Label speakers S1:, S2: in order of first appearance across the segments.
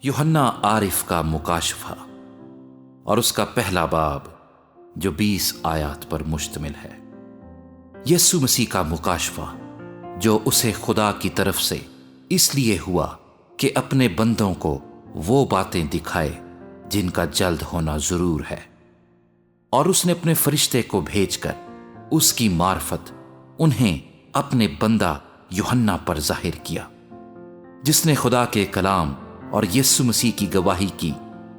S1: یوحنا عارف کا مکاشفہ اور اس کا پہلا باب جو 20 آیات پر مشتمل ہے۔ یسوع مسیح کا مکاشفہ جو اسے خدا کی طرف سے اس لیے ہوا کہ اپنے بندوں کو وہ باتیں دکھائے جن کا جلد ہونا ضرور ہے، اور اس نے اپنے فرشتے کو بھیج کر اس کی معرفت انہیں اپنے بندہ یوحنا پر ظاہر کیا، جس نے خدا کے کلام اور یسوع مسیح کی گواہی کی،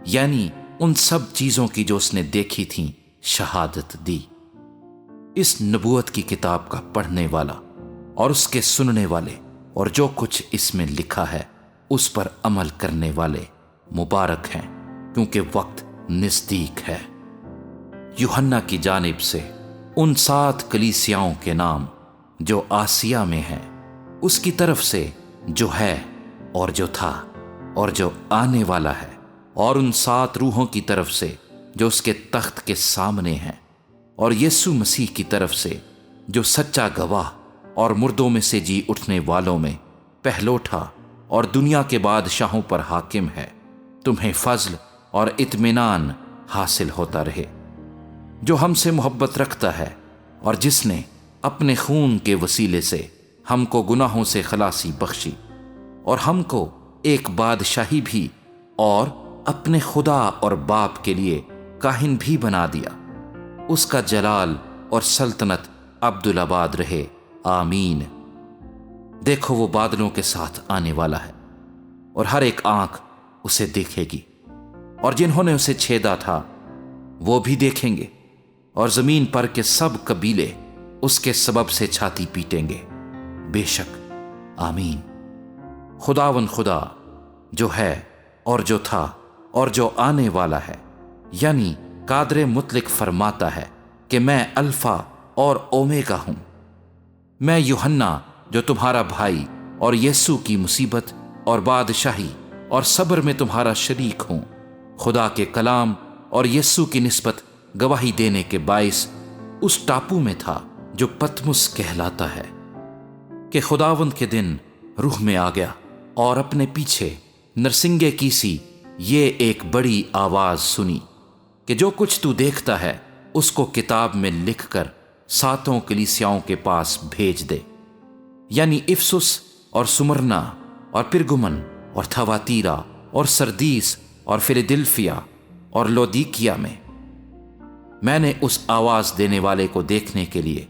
S1: یعنی ان سب چیزوں کی جو اس نے دیکھی تھیں شہادت دی۔ اس نبوت کی کتاب کا پڑھنے والا اور اس کے سننے والے اور جو کچھ اس میں لکھا ہے اس پر عمل کرنے والے مبارک ہیں، کیونکہ وقت نزدیک ہے۔ یوحنا کی جانب سے ان 7 کلیسیاؤں کے نام جو آسیا میں ہیں، اس کی طرف سے جو ہے اور جو تھا اور جو آنے والا ہے، اور ان 7 روحوں کی طرف سے جو اس کے تخت کے سامنے ہیں، اور یسوع مسیح کی طرف سے جو سچا گواہ اور مردوں میں سے جی اٹھنے والوں میں پہلوٹا اور دنیا کے بادشاہوں پر حاکم ہے، تمہیں فضل اور اطمینان حاصل ہوتا رہے، جو ہم سے محبت رکھتا ہے اور جس نے اپنے خون کے وسیلے سے ہم کو گناہوں سے خلاصی بخشی اور ہم کو ایک بادشاہی بھی اور اپنے خدا اور باپ کے لیے کاہن بھی بنا دیا۔ اس کا جلال اور سلطنت ابدالآباد رہے، آمین۔ دیکھو وہ بادلوں کے ساتھ آنے والا ہے، اور ہر ایک آنکھ اسے دیکھے گی، اور جنہوں نے اسے چھیدا تھا وہ بھی دیکھیں گے، اور زمین پر کے سب قبیلے اس کے سبب سے چھاتی پیٹیں گے، بے شک، آمین۔ خداوند خدا جو ہے اور جو تھا اور جو آنے والا ہے، یعنی قادر مطلق فرماتا ہے کہ میں الفا اور اومیگا ہوں۔ میں یوحنا جو تمہارا بھائی اور یسوع کی مصیبت اور بادشاہی اور صبر میں تمہارا شریک ہوں، خدا کے کلام اور یسوع کی نسبت گواہی دینے کے باعث اس ٹاپو میں تھا جو پتمس کہلاتا ہے، کہ خداوند کے دن روح میں آ گیا اور اپنے پیچھے نرسنگے کی سی یہ ایک بڑی آواز سنی کہ جو کچھ تو دیکھتا ہے اس کو کتاب میں لکھ کر 7 کلیسیاؤں کے پاس بھیج دے، یعنی افسس اور سمرنا اور پرگمن اور تھواتیرا اور سردیس اور فیلادلفیا اور لودیکیا میں۔ میں نے اس آواز دینے والے کو دیکھنے کے لیے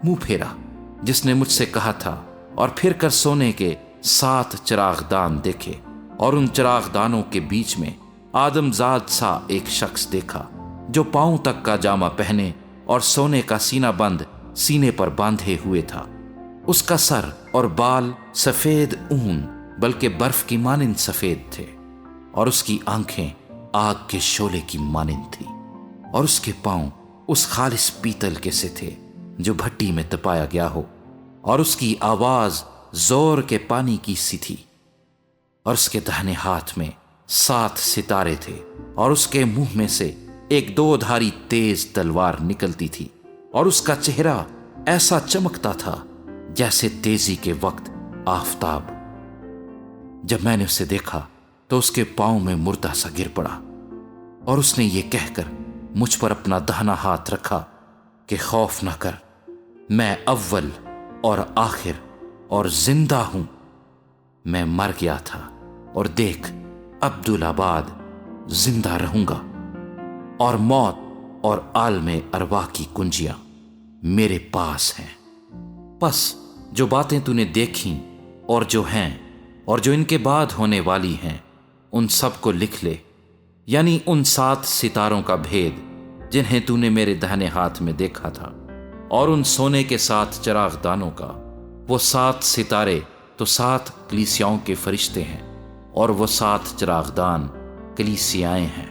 S1: منہ پھیرا جس نے مجھ سے کہا تھا، اور پھر کر سونے کے 7 چراغ دان دیکھے، اور ان چراغ دانوں کے بیچ میں آدم زاد سا ایک شخص دیکھا جو پاؤں تک کا جامہ پہنے اور سونے کا سینہ بند سینے پر باندھے ہوئے تھا۔ اس کا سر اور بال سفید اون بلکہ برف کی مانند سفید تھے، اور اس کی آنکھیں آگ کے شعلے کی مانند تھی، اور اس کے پاؤں اس خالص پیتل کے سے تھے جو بھٹی میں تپایا گیا ہو، اور اس کی آواز زور کے پانی کی سی تھی، اور اس کے دہنے ہاتھ میں 7 ستارے تھے، اور اس کے منہ میں سے ایک 2 دھاری تیز تلوار نکلتی تھی، اور اس کا چہرہ ایسا چمکتا تھا جیسے تیزی کے وقت آفتاب۔ جب میں نے اسے دیکھا تو اس کے پاؤں میں مردہ سا گر پڑا، اور اس نے یہ کہہ کر مجھ پر اپنا دہنا ہاتھ رکھا کہ خوف نہ کر، میں اول اور آخر اور زندہ ہوں۔ میں مر گیا تھا، اور دیکھ ابدالآباد زندہ رہوں گا، اور موت اور عالم ارواح کی کنجیاں میرے پاس ہیں۔ پس جو باتیں تو نے دیکھیں اور جو ہیں اور جو ان کے بعد ہونے والی ہیں، ان سب کو لکھ لے، یعنی ان 7 ستاروں کا بھید جنہیں تو نے میرے دہنے ہاتھ میں دیکھا تھا، اور ان سونے کے 7 چراغ دانوں کا۔ وہ 7 ستارے تو 7 کلیسیاؤں کے فرشتے ہیں، اور وہ 7 چراغ دان کلیسیائیں ہیں۔